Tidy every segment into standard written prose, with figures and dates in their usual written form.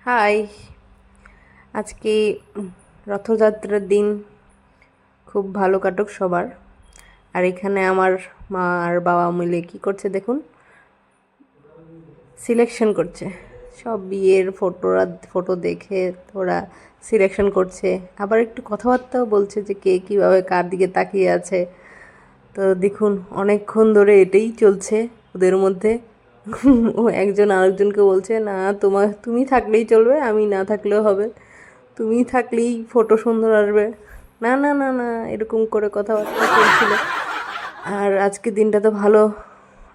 High. আজকে রথযাত্রার দিন খুব ভালো কাটুক সবার। আর এখানে আমার মা আর বাবা মিলে কি করছে দেখুন, সিলেকশন করছে। সব বিয়ের ফটো দেখে ওরা সিলেকশন করছে, আবার একটু কথাবার্তাও বলছে যে কে কীভাবে কার দিকে তাকিয়ে আছে। তো দেখুন, অনেকক্ষণ ধরে এটাই চলছে ওদের মধ্যে। ও একজন আরেকজনকে বলছে, না তুমি থাকলেই চলবে, আমি না থাকলেও হবে, তুমি থাকলেই ফটো সুন্দর আসবে, না না না না, এরকম করে কথাবার্তা চলছিল। আর আজকে দিনটা তো ভালো,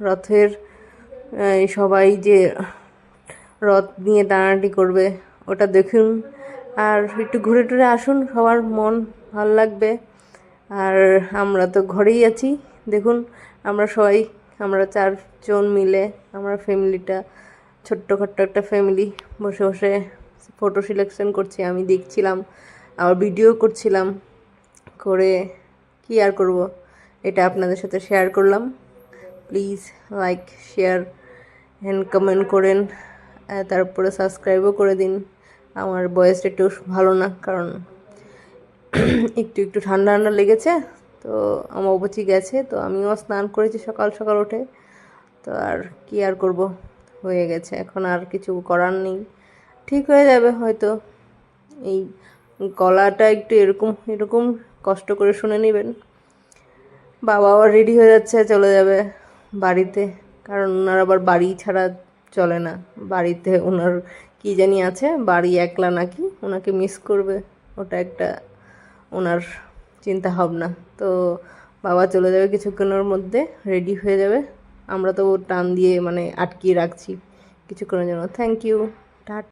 রথের সবাই যে রথ নিয়ে টানাটানি করবে ওটা দেখুন। আর একটু ঘুরে টুরে আসুন, সবার মন ভালো লাগবে। আর আমরা তো ঘরেই আছি, দেখুন আমরা 4 জন মিলে, আমরা ফ্যামিলিটা ছোট্টখাট্ট একটা ফ্যামিলি, বসে বসে ফটো সিলেকশন করছি। আমি দেখছিলাম, আবার ভিডিও করছিলাম, করে কি আর করব, এটা আপনাদের সাথে শেয়ার করলাম। Please like, share and comment করেন, তারপরে সাবস্ক্রাইবও করে দিন। আমার ভয়েসটা একটু ভালো না, কারণ একটু একটু ঠান্ডা ঠান্ডা লেগেছে। তো আমার অবচি গেছে, তো আমিও স্নান করেছি সকাল সকাল উঠে। তো আর কি আর করব, হয়ে গেছে, এখন আর কিছু করার নেই, ঠিক হয়ে যাবে হয়তো। এই গলাটা একটু এরকম এরকম কষ্ট করে শুনে নেবেন। বাবা আবার রেডি হয়ে যাচ্ছে, চলে যাবে বাড়িতে, কারণ ওনার আবার বাড়ি ছাড়া চলে না। বাড়িতে ওনার কি জানি আছে, বাড়ি একলা নাকি ওনাকে মিস করবে, ওটা একটা ওনার চিন্তা ভাবনা। তো বাবা চলে যাবে কিছুক্ষণের মধ্যে, রেডি হয়ে যাবে। আমরা তো টান দিয়ে মানে আটকিয়ে রাখছি কিছুক্ষণের জন্য। Thank you, tata.